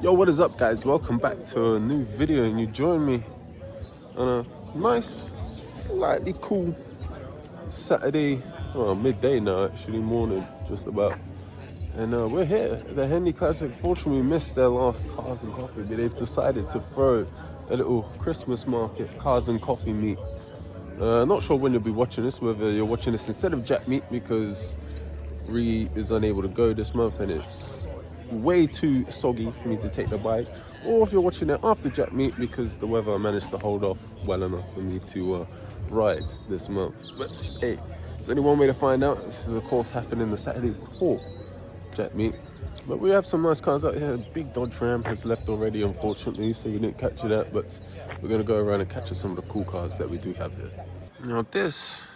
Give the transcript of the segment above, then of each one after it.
Yo, what is up, guys? Welcome back to a new video, and you join me on a nice, slightly cool Saturday, well, midday now actually, morning just about. And we're here at the Henley Classic. Fortunately, we missed their last Cars and Coffee, but they've decided to throw a little Christmas market, Cars and Coffee meet. Not sure when you'll be watching this, whether you're watching this instead of Jack Meet because Ree is unable to go this month and it's way too soggy for me to take the bike, or if you're watching it after Jack Meet because the weather managed to hold off well enough for me to ride this month. But hey, there's only one way to find out. This is of course happening the Saturday before Jack Meet. But we have some nice cars out here. Big Dodge Ram has left already, unfortunately, so we didn't capture that, but we're going to go around and capture some of the cool cars that we do have here. Now this,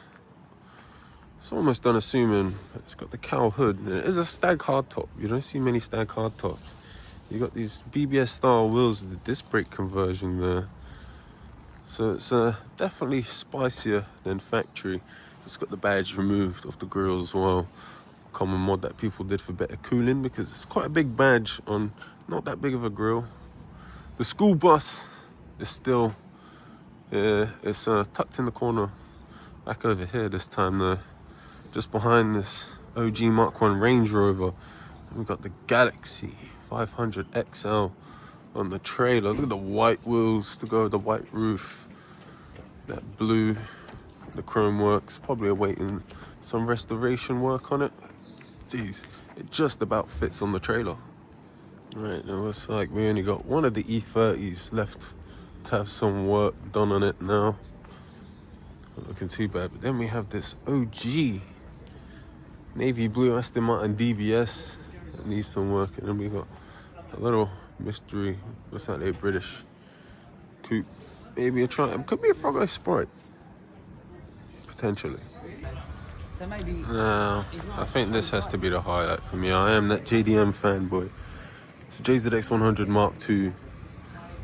it's almost unassuming. It's got the cowl hood. It is a stag hardtop. You don't see many stag hardtops. You got these BBS style wheels with the disc brake conversion there. So it's definitely spicier than factory. It's got the badge removed off the grille as well. Common mod that people did for better cooling because it's quite a big badge on not that big of a grille. The school bus is still, it's tucked in the corner back over here this time though. Just behind this OG Mark 1 Range Rover, we've got the Galaxy 500 XL on the trailer. Look at the white wheels to go with the white roof. That blue, the chrome works, probably awaiting some restoration work on it. Jeez, it just about fits on the trailer. Right, it looks like we only got one of the E30s left to have some work done on it now. Not looking too bad, but then we have this OG navy blue Aston Martin DBS that needs some work, and then we got a little mystery, what's that, a British coupe, maybe a Triumph, could be a Froggo Sprite, potentially. So maybe Now, I think this has to be the highlight for me. I am that JDM fanboy. It's a JZX100 Mark II,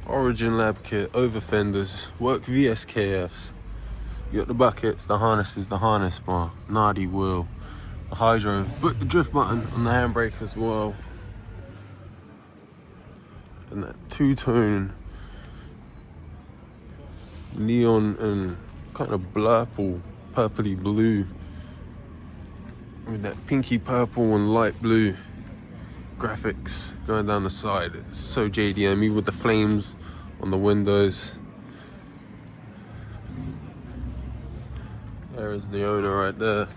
Origin Lab kit, over fenders, work VSKFs. You got the buckets, the harnesses, the harness bar, Nardi wheel, the hydro, but the drift button on the handbrake as well. And that two-tone neon and kind of blurple, purpley blue with that pinky purple and light blue graphics going down the side. It's so JDM-y with the flames on the windows. There is the owner right there.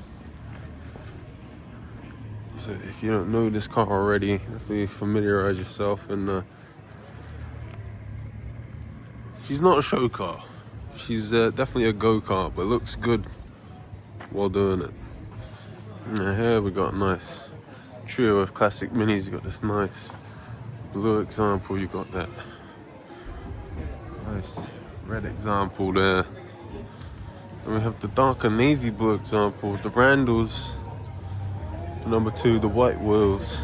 So if you don't know this car already, definitely familiarize yourself. And she's not a show car. She's definitely a go-kart, but looks good while doing it. Now here we got a nice trio of classic minis. You got this nice blue example. You got that nice red example there. And we have the darker navy blue example, the Randalls, the number 2, the white wheels,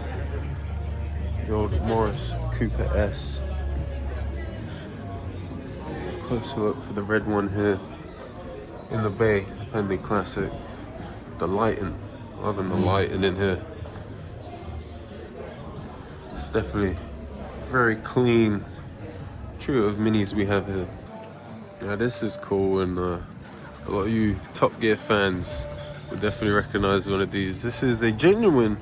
the old Morris Cooper S. Closer look for the red one here in the bay, Henley Classic. The lighting, loving the lighting in here. It's definitely very clean trio of minis we have here. Now this is cool, and a lot of you Top Gear fans will definitely recognize one of these. This is a genuine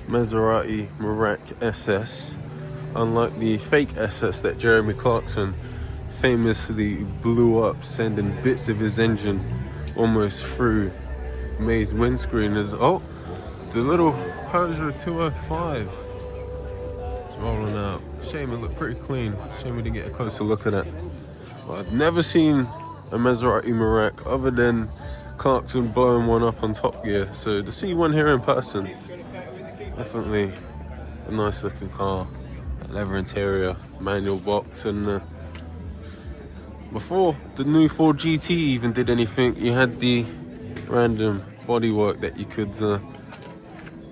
Maserati Merak SS, unlike the fake SS that Jeremy Clarkson famously blew up, sending bits of his engine almost through May's windscreen. Is the little Peugeot 205 is rolling out. Shame it looked pretty clean. Shame we didn't get a closer look at that. But I've never seen a Maserati Merak other than Clarkson blowing one up on Top Gear. So to see one here in person, definitely a nice looking car. Leather interior, manual box, and before the new Ford GT even did anything, you had the random bodywork that you could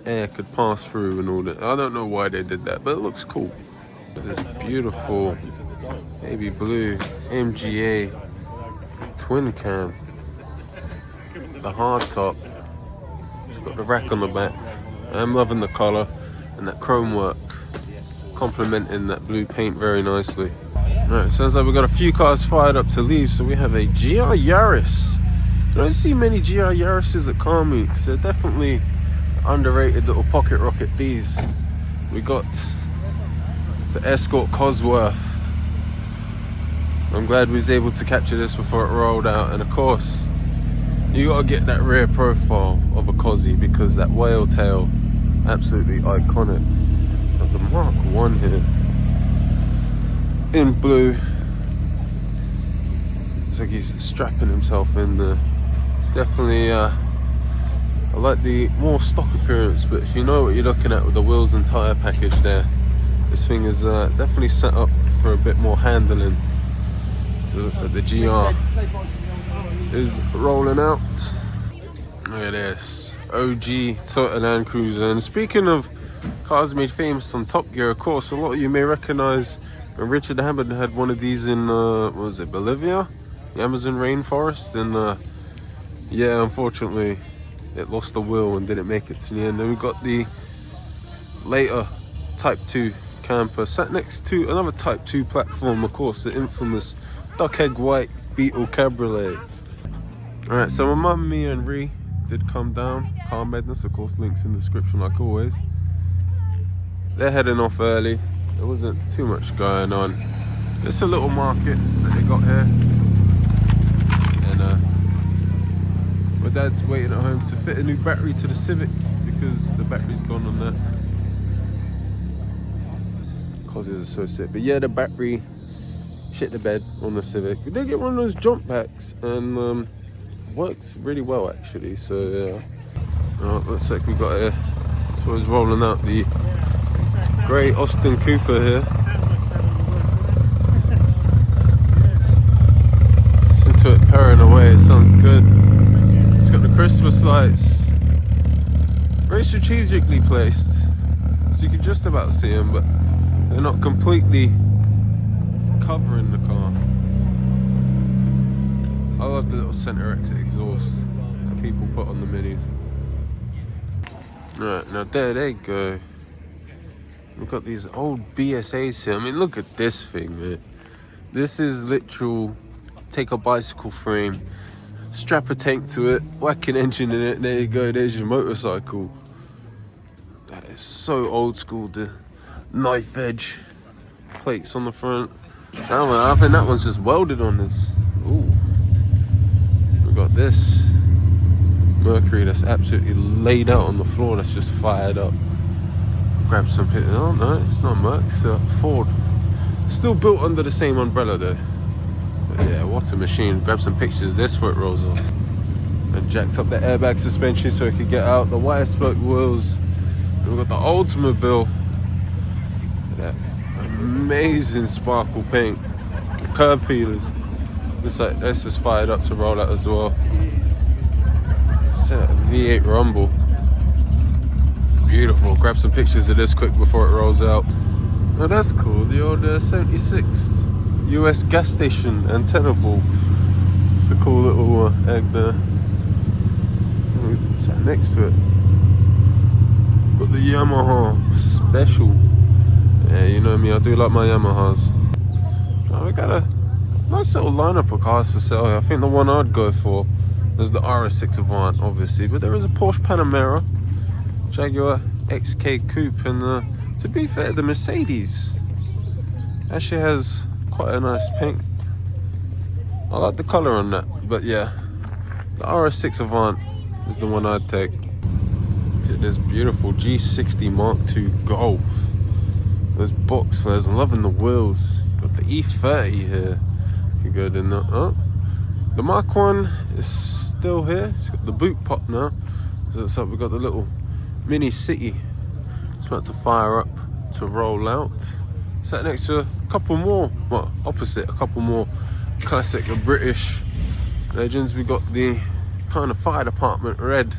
air could pass through and all that. I don't know why they did that, but it looks cool. This beautiful baby blue MGA twin cam, the hard top. It's got the rack on the back. I'm loving the color and that chrome work. complementing that blue paint very nicely. Alright, sounds like we've got a few cars fired up to leave. So we have a GR Yaris. I don't see many GR Yarises at car meets. They're definitely underrated little pocket rocket these. We got the Escort Cosworth. I'm glad we was able to capture this before it rolled out. And of course, you gotta get that rear profile of a Cosy because that whale tail, absolutely iconic. Got the Mark 1 here in blue. Looks like he's strapping himself in there. It's definitely I like the more stock appearance, but if you know what you're looking at with the wheels and tyre package there, this thing is definitely set up for a bit more handling. So it looks like the GR is rolling out. Look at this OG Toyota Land Cruiser. And speaking of cars made famous on Top Gear, of course, a lot of you may recognize Richard Hammond had one of these in what was it, Bolivia, the Amazon rainforest, and yeah, unfortunately it lost the wheel and didn't make it to the end. Then we got the later Type 2 camper sat next to another Type 2 platform, of course, the infamous duck egg white Beetle Cabriolet. Alright, so my mum, me and Ree did come down. Car Medness, of course, links in the description like always. They're heading off early. There wasn't too much going on. It's a little market that they got here. And my dad's waiting at home to fit a new battery to the Civic because the battery's gone on that. Causes are so sick. But yeah, the battery shit the bed on the Civic. We did get one of those jump packs and works really well actually. So yeah. Looks like we got here. So it's rolling out the grey Austin Cooper here. Listen to it purring away, it sounds good. It's got the Christmas lights. Very strategically placed. So you can just about see them, but they're not completely covering the car. I love the little center exit exhaust that people put on the minis. Right, now there they go. We've got these old BSAs here. I mean, look at this thing, man. This is literal, take a bicycle frame, strap a tank to it, whack an engine in it, there you go, there's your motorcycle. That is so old school, the knife edge plates on the front. That one, I think that one's just welded on this. Ooh. We've got this Mercury that's absolutely laid out on the floor, that's just fired up. Grab some pictures. Oh no, it's not Merc, it's Ford. Still built under the same umbrella though. But yeah, what a machine. Grab some pictures of this before it rolls off. And jacked up the airbag suspension so it could get out. The wire spoke wheels. And we've got the Ultimobile. That amazing sparkle paint. The curb feelers. Looks like this is fired up to roll out as well. It's a V8 Rumble. Beautiful. Grab some pictures of this quick before it rolls out. Oh, that's cool. The old 76 US gas station antenna ball. It's a cool little egg there. Sat next to it. Got the Yamaha Special. Yeah, you know me, I do like my Yamahas. Oh, we got a nice little lineup of cars for sale here. I think the one I'd go for is the RS6 Avant, obviously. But there is a Porsche Panamera, Jaguar XK Coupe, and to be fair, the Mercedes actually has quite a nice paint. I like the colour on that, but yeah, the RS6 Avant is the one I'd take. Look at this beautiful G60 Mark II Golf. Those box flares, I'm loving the wheels. Got the E30 here. Could go in that. Oh, the Mark 1 is still here. It's got the boot pop now. So it's like we've got the little Mini City. It's about to fire up to roll out. Sat next to a couple more, well, opposite, a couple more classic British legends. We got the kind of fire department red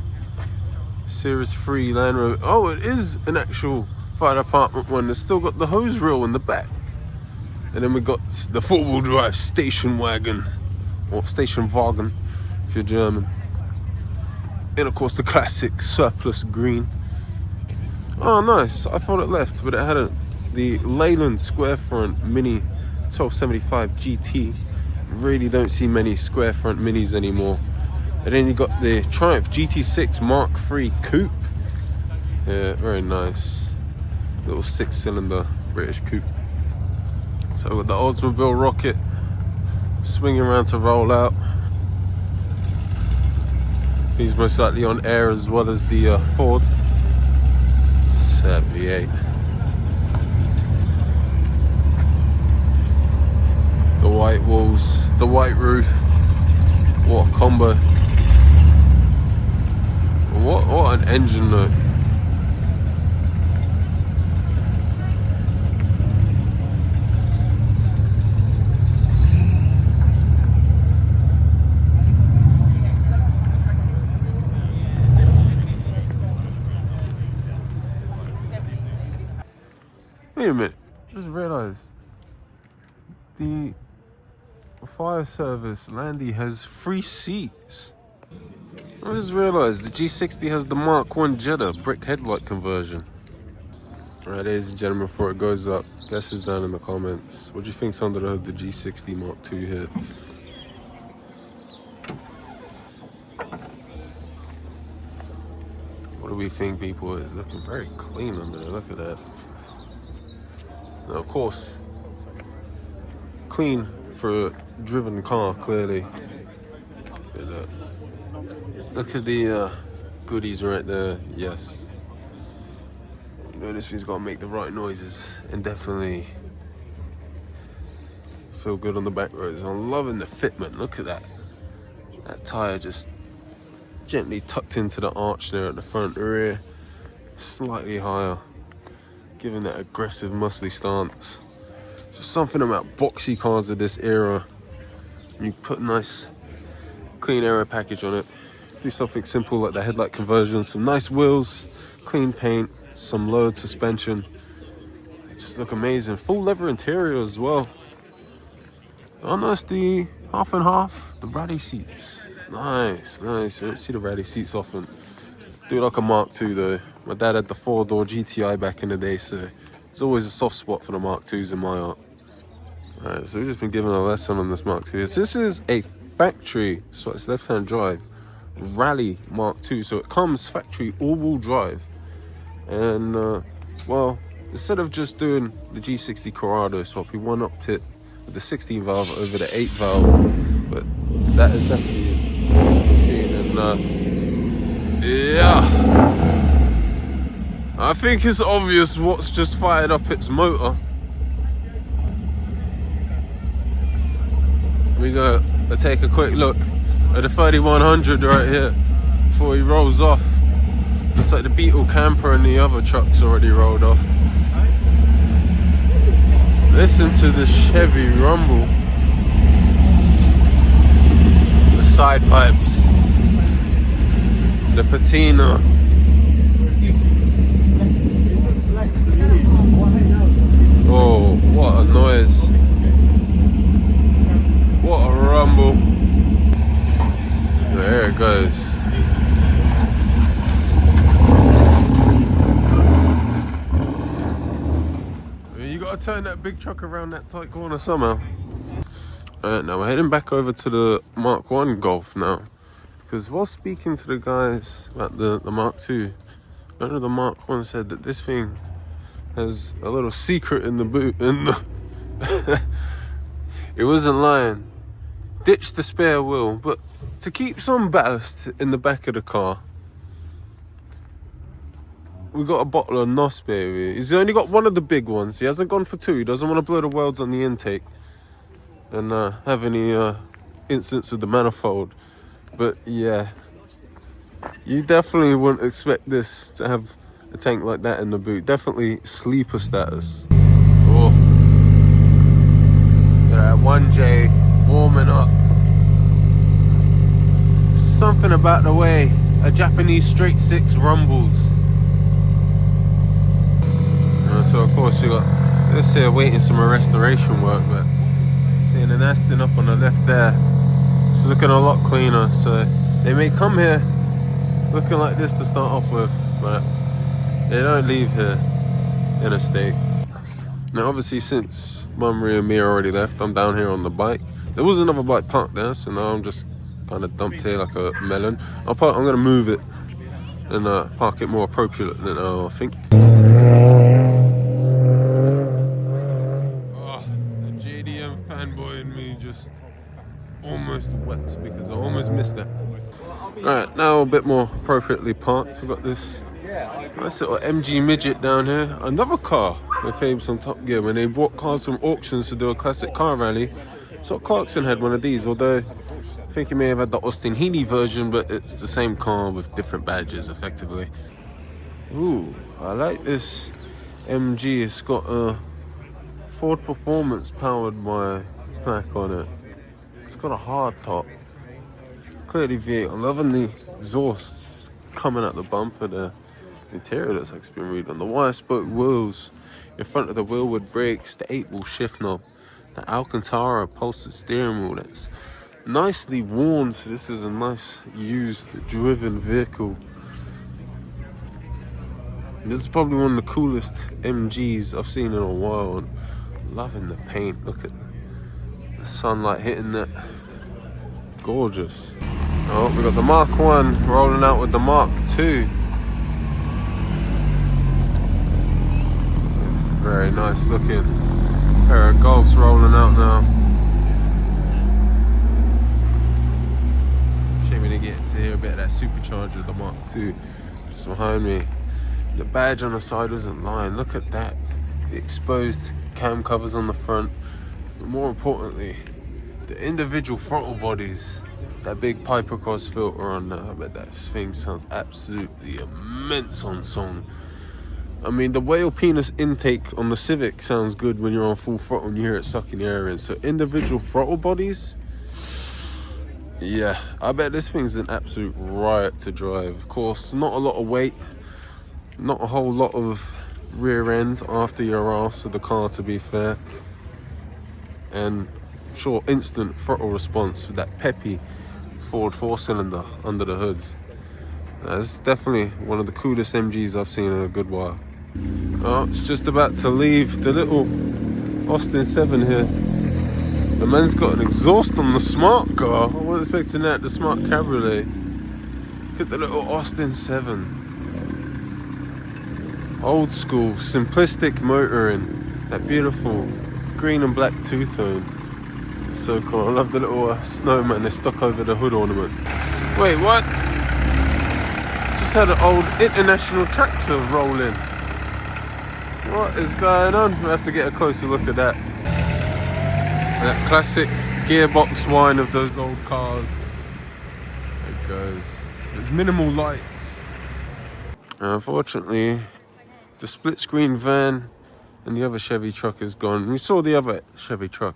Series 3 Land Rover. Oh, it is an actual fire department one. It's still got the hose reel in the back. And then we got the four-wheel drive station wagon, or station wagon if you're German. And of course the classic surplus green. Oh nice, I thought it left, but it hadn't. the Leyland square front Mini 1275 GT. Really don't see many square front Minis anymore. And then you got the Triumph GT6 Mark III Coupe. Yeah, very nice. Little 6-cylinder British coupe. So with the Oldsmobile Rocket swinging around to roll out. He's most likely on air as well as the Ford 78. The white walls, the white roof. What a combo. What an engine though. Wait a minute, just realised the fire service Landy has 3 seats. I just realised the G60 has the Mark 1 Jetta brick headlight conversion. Alright, ladies and gentlemen, before it goes up, guesses down in the comments. What do you think's under the hood the G60 Mark 2 here? What do we think, people? It's looking very clean under there, look at that. Now, of course, clean for a driven car, clearly. Look at the goodies right there, yes. You know, this thing's got to make the right noises and definitely feel good on the back roads. I'm loving the fitment, look at that. That tyre just gently tucked into the arch there at the front rear, slightly higher, giving that aggressive, muscly stance. Just something about boxy cars of this era. You put a nice, clean aero package on it. Do something simple like the headlight conversion, some nice wheels, clean paint, some lowered suspension. They just look amazing. Full leather interior as well. Oh, nice, the half and half, the ratty seats. Nice, nice. You don't see the ratty seats often. Do like a Mark II though. My dad had the 4-door GTI back in the day, so there's always a soft spot for the Mark IIs in my heart. Alright, so we've just been given a lesson on this Mark II. So this is a factory, so it's left-hand drive, Rally Mark II. So it comes factory all-wheel drive. And, well, instead of just doing the G60 Corrado swap, we one-upped it with the 16 valve over the 8 valve. But that is definitely it. And, yeah. I think it's obvious what's just fired up its motor. We go take a quick look at the 3100 right here before he rolls off. Looks like the Beetle camper and the other truck's already rolled off. Listen to the Chevy rumble. The side pipes. The patina. Oh, what a noise. What a rumble. There it goes. You gotta turn that big truck around that tight corner somehow. Now we're heading back over to the Mark 1 Golf now. Because while speaking to the guys about the Mark II, none of the Mark 1 said that this thing has a little secret in the boot. It wasn't lying. Ditched the spare wheel, but to keep some ballast in the back of the car, we got a bottle of NOS, baby. He's only got one of the big ones. He hasn't gone for 2. He doesn't want to blow the welds on the intake and have any incidents with the manifold. But yeah, you definitely wouldn't expect this to have a tank like that in the boot. Definitely sleeper status. Oh, they're at 1J warming up. Something about the way a Japanese straight 6 rumbles. So of course you got this here waiting some restoration work, but seeing an Aston up on the left there, it's looking a lot cleaner. So they may come here looking like this to start off with, but they don't leave here in a state. Now obviously since Mummy and me already left, I'm down here on the bike. There was another bike parked there, so now I'm just kind of dumped here like a melon. I'm gonna move it and park it more appropriate than I think. Oh, the JDM fanboy in me just almost wept because I almost missed it. Alright, now a bit more appropriately parked. We've got this nice little MG midget down here. Another car with Fabes on Top Gear. When they bought cars from auctions to do a classic car rally, so Clarkson had one of these, although I think he may have had the Austin Healey version, but it's the same car with different badges effectively. Ooh, I like this MG. It's got a Ford Performance powered by plaque on it. It's got a hard top. Clearly V8. I'm loving the exhaust coming out the bumper there. The interior looks like it's been redone. The wire spoke wheels in front of the wheelwood brakes, the 8-wheel shift knob, the Alcantara upholstered steering wheel. That's nicely worn, so this is a nice used driven vehicle. This is probably one of the coolest MGs I've seen in a while. And loving the paint. Look at the sunlight hitting that. Gorgeous. Oh, we got the Mark 1 rolling out with the Mark 2. Very nice looking pair of Golfs rolling out now. Shame we didn't get to hear a bit of that supercharger of the Mark 2 just behind me. The badge on the side isn't lying. Look at that. The exposed cam covers on the front. But more importantly, the individual throttle bodies. That big Piper Cross filter on there. I bet that thing sounds absolutely immense on song. I mean, the whale penis intake on the Civic sounds good when you're on full throttle and you hear it sucking the air in. So individual throttle bodies, yeah, I bet this thing's an absolute riot to drive. Of course, not a lot of weight, not a whole lot of rear end after your ass of the car, to be fair. And sure, instant throttle response with that peppy Ford 4-cylinder under the hoods. That's definitely one of the coolest MGs I've seen in a good while. Oh, it's just about to leave the little Austin 7 here. The man's got an exhaust on the smart car. I wasn't expecting that, the smart cabriolet. Look at the little Austin 7. Old school, simplistic motoring. That beautiful green and black two-tone. So cool. I love the little snowman they stuck over the hood ornament. Wait, what? Just had an old international tractor roll in. What is going on? We have to get a closer look at that. That classic gearbox whine of those old cars. There it goes. There's minimal lights. Unfortunately, the split screen van and the other Chevy truck is gone. We saw the other Chevy truck.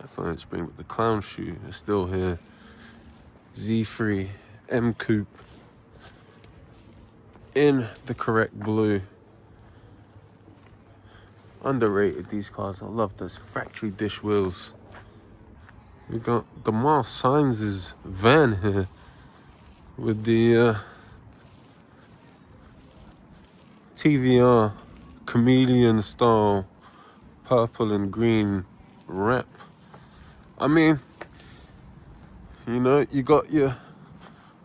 I thought I'd bring, but the clown shoe is still here. Z3 M Coupe in the correct blue. Underrated, these cars. I love those factory dish wheels. We got the Mars Signs' van here with the TVR chameleon style purple and green wrap. I mean, you know, you got your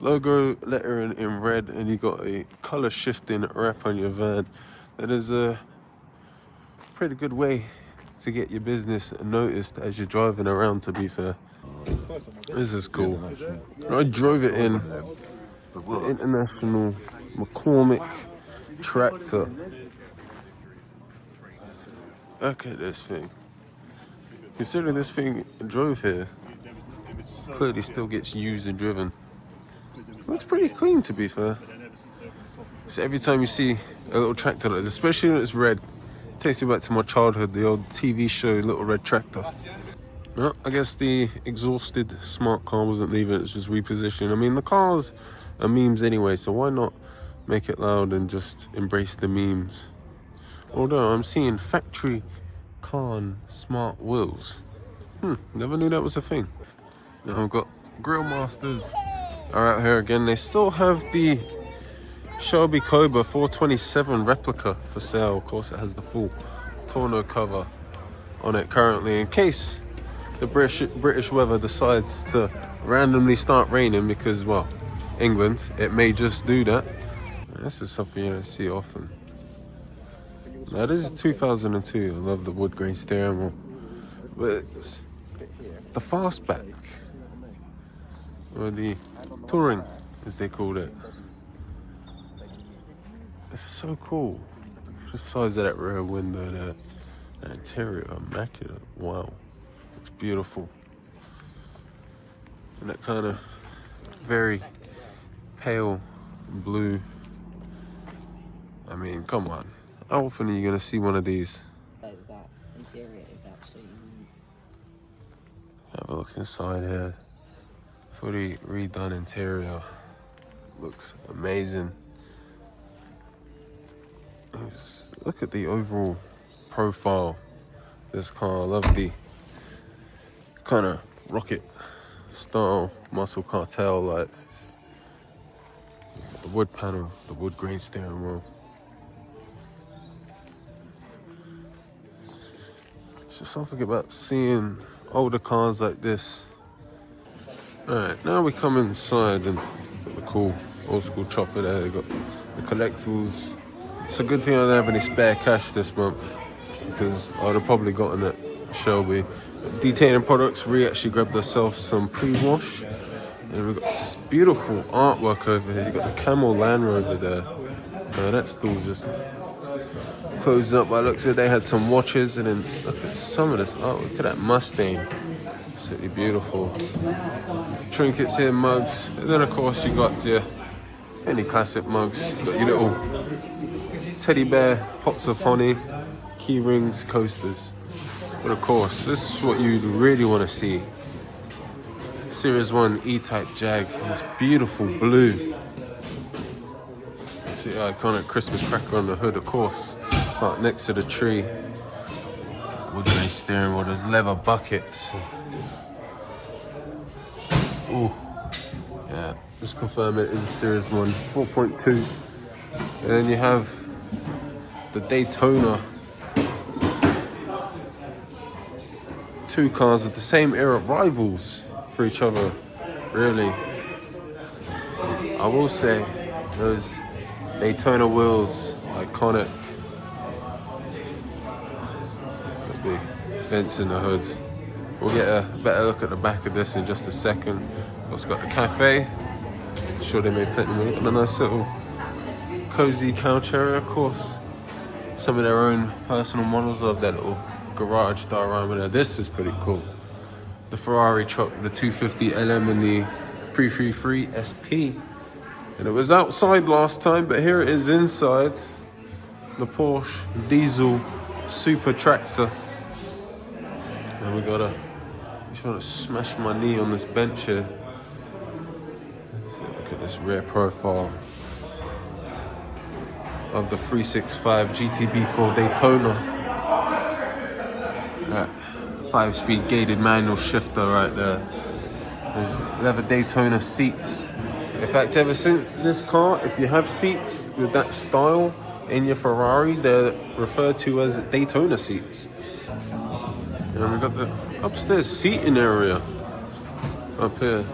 logo lettering in red and you got a color shifting wrap on your van. That is a pretty good way to get your business noticed as you're driving around, to be fair. This is cool. I drove it in the International McCormick tractor. Look at this thing. Considering this thing drove here, clearly still gets used and driven. Looks pretty clean, to be fair. So every time you see a little tractor like this, especially when it's red, it takes me back to my childhood, the old TV show Little Red Tractor. Well, I guess the exhausted smart car wasn't leaving, it's just repositioning. I mean, the cars are memes anyway, so why not make it loud and just embrace the memes? Although I'm seeing factory Khan smart wheels. Never knew that was a thing. Now I've got Grill Masters are out here again. They still have the Shelby Cobra 427 replica for sale. Of course, it has the full tonneau cover on it currently, in case the British weather decides to randomly start raining, because, well, England, it may just do that. This is something you don't see often. Now, this is 2002. I love the wood grain steering wheel. But it's the fastback, or the touring, as they called it. It's so cool. The size of that rear window there. The interior, immaculate. Wow. It's beautiful. And that kind of very pale blue. I mean, come on. How often are you going to see one of these? That interior is absolutely... Have a look inside here. Fully redone interior. Looks amazing. Look at the overall profile of this car. I love the kind of rocket style muscle car tail lights. The wood panel, the wood grain steering wheel. It's just something about seeing older cars like this. Alright, now we come inside and got the cool old school chopper there. They got the collectibles. It's a good thing I don't have any spare cash this month, because I would have probably gotten it Shelby. Detailing products, Ree actually grabbed herself some pre-wash. And we've got this beautiful artwork over here. You've got the camel Land Rover there. That stall's just closing up by the looks of it. They had some watches, and then look at some of this. Oh, look at that Mustang. Absolutely beautiful. Trinkets here, mugs. And then of course you got your Henley Classic mugs. You got your little teddy bear, pots of honey, key rings, coasters. But of course, this is what you really want to see. Series 1 E-Type Jag, this beautiful blue. See the iconic Christmas cracker on the hood, of course. Right next to the tree. Wood grain steering wheel, there's leather buckets. Ooh, yeah, just confirm it is a Series 1, 4.2. And then you have the Daytona. Two cars of the same era, rivals for each other, really. I will say, those Daytona wheels, iconic. The vents in the hood. We'll get a better look at the back of this in just a second. It's got the cafe. I'm sure they made plenty of it. And a nice little cozy couch area, of course. Some of their own personal models of that little garage diorama there. This is pretty cool. The Ferrari truck, the 250 LM and the 333 SP. And it was outside last time, but here it is inside. The Porsche diesel super tractor. And we gotta, I'm trying to smash my knee on this bench here. So look at this rear profile of the 365 GTB4 Daytona. That 5-speed gated manual shifter right there. There's leather Daytona seats. In fact, ever since this car, if you have seats with that style in your Ferrari, they're referred to as Daytona seats. And we've got the upstairs seating area up here.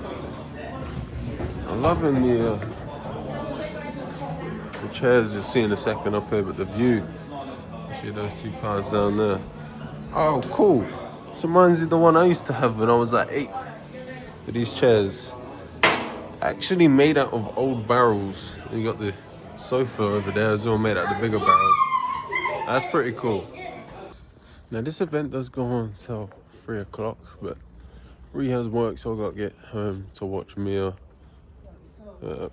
I'm loving the chairs you'll see in a second up here, but the view. See those two cars down there. Oh, cool. This reminds me of the one I used to have when I was like 8. With these chairs. Actually made out of old barrels. And you got the sofa over there as well, made out of the bigger barrels. That's pretty cool. Now this event does go on until 3 o'clock, but Ree has work, so I've got to get home to watch Mia.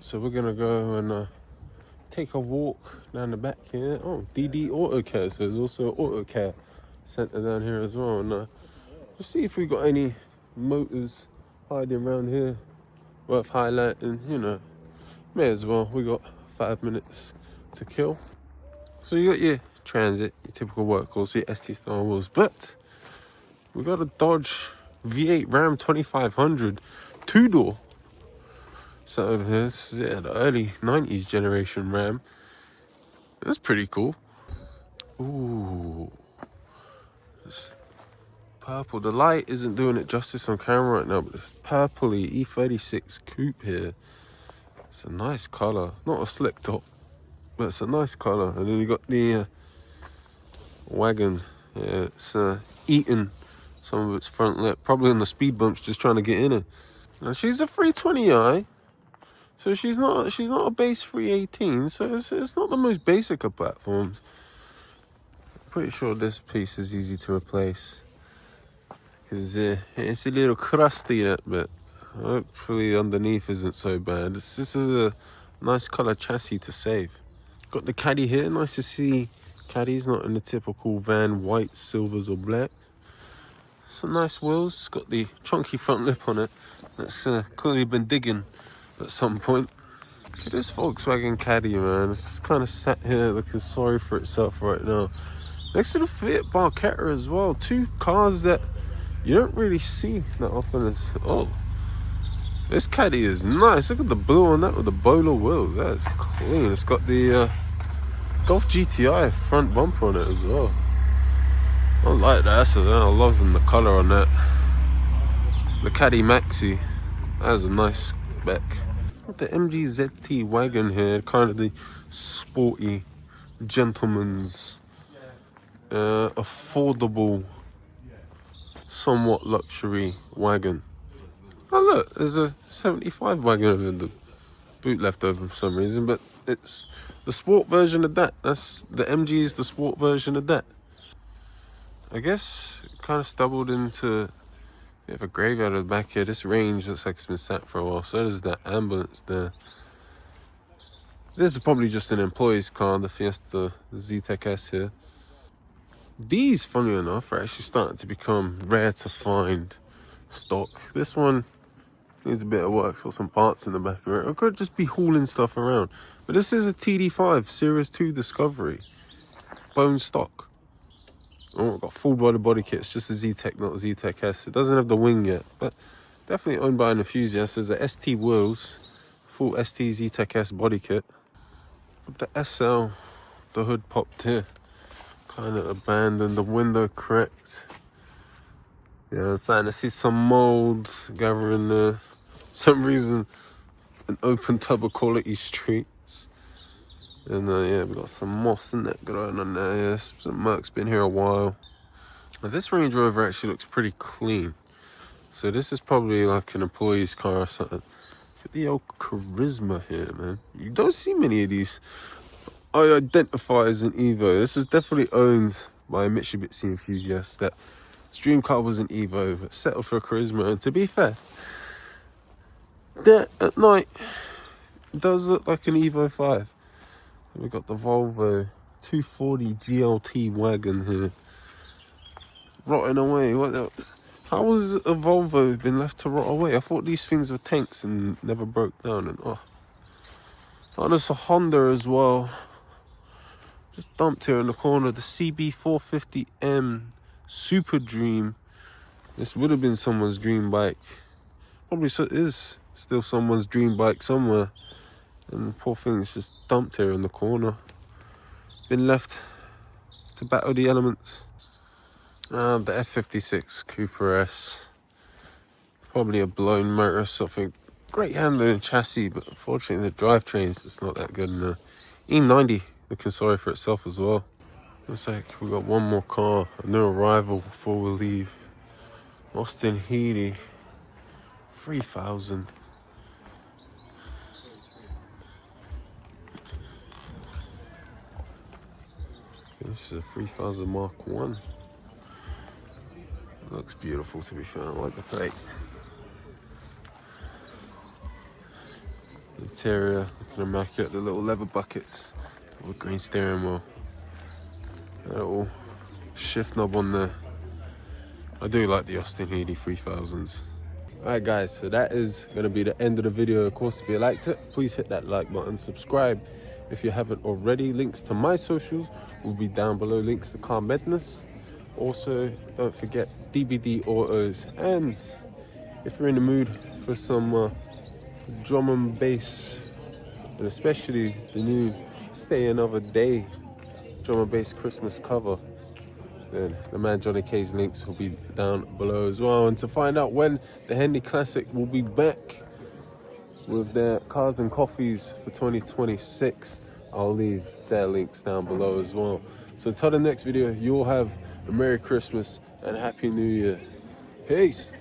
So we're gonna go and take a walk down the back here. Oh, DD Auto Care, so there's also an auto care centre down here as well. And just see if we got any motors hiding around here worth highlighting, you know. May as well, we got 5 minutes to kill. So you got your Transit, your typical workhorse, your ST style wheels, but we got a Dodge V8 Ram 2500 2-door. So this is the early 90s generation Ram. That's pretty cool. Ooh, It's purple. The light isn't doing it justice on camera right now, but this purpley E36 coupe here. It's a nice colour. Not a slick top, but it's a nice colour. And then you got the wagon. Yeah, it's eating some of its front lip. Probably on the speed bumps, just trying to get in it. Now she's a 320i, so she's not a base 318. So it's not the most basic of platforms. I'm pretty sure this piece is easy to replace. Because it's a little crusty, that bit. Hopefully underneath isn't so bad. This is a nice colour chassis to save. Got the caddy here. Nice to see caddies not in the typical van white, silvers or black. Some nice wheels. It's got the chunky front lip on it. That's clearly been digging at some point. Look at this Volkswagen Caddy, man. It's just kind of sat here looking sorry for itself right now. Next to the Fiat Barchetta as well. Two cars that you don't really see that often. Oh, this Caddy is nice. Look at the blue on that with the bowler wheels. That's clean. It's got the Golf GTI front bumper on it as well. I like that. So I'm loving the colour on that. The Caddy Maxi. That is a nice spec. Got the MG ZT wagon here. Kind of the sporty gentleman's affordable, somewhat luxury wagon. Oh look, there's a 75 wagon in the boot left over for some reason, but it's the sport version of that. That's the MG is the sport version of that. I guess kind of stumbled into a bit of a graveyard at the back here. This range looks like it's been sat for a while. So does that ambulance there. This is probably just an employee's car, the Fiesta Z-Tech S here. These, funny enough, are actually starting to become rare to find stock. This one needs a bit of work, got some parts in the back of it. I could just be hauling stuff around. But this is a TD5 Series 2 Discovery. Bone stock. Oh, got full body kit. It's just a Z-Tech, not a Z-Tech S. It doesn't have the wing yet, but definitely owned by an enthusiast. There's a ST wheels, full ST Z-Tech S body kit. The SL, the hood popped here. Kind of abandoned, the window cracked. Yeah, I'm starting to see some mold gathering there. Some reason, an open tub of quality streets. And yeah, we got some moss and that growing on there. Yeah, some Merc's been here a while. Now, this Range Rover actually looks pretty clean. So this is probably like an employee's car or something. Look at the old Charisma here, man. You don't see many of these. I identify as an Evo. This was definitely owned by a Mitsubishi enthusiast. That dream car was an Evo, but settled for a Charisma. And to be fair, that at night does look like an Evo 5. We got the Volvo 240 GLT wagon here, rotting away. How has a Volvo been left to rot away? I thought these things were tanks and never broke down. And there's a Honda as well. Just dumped here in the corner, the CB450M Super Dream. This would have been someone's dream bike. Probably is still someone's dream bike somewhere. And the poor thing's just dumped here in the corner. Been left to battle the elements. The F56 Cooper S. Probably a blown motor or something. Great handling and chassis, but unfortunately the drivetrain's just not that good. And the E90 looking sorry for itself as well. Looks like we got one more car, a new arrival before we leave. Austin Healey 3000. This is a 3000 Mark 1. Looks beautiful, to be fair. I like the plate. Interior looking immaculate. The little leather buckets with green steering wheel. A little shift knob on there. I do like the Austin Healey 3000s. Alright guys, so that is going to be the end of the video. Of course, if you liked it, please hit that like button, subscribe if you haven't already. Links to my socials will be down below, links to Car Medness. Also, don't forget DBD Autos, and if you're in the mood for some drum and bass, and especially the new Stay Another Day drum and bass Christmas cover, then the man Jonny K's links will be down below as well. And to find out when the Henley Classic will be back with their cars and coffees for 2026, I'll leave their links down below as well. So until the next video, you'll have a Merry Christmas and Happy New Year. Peace.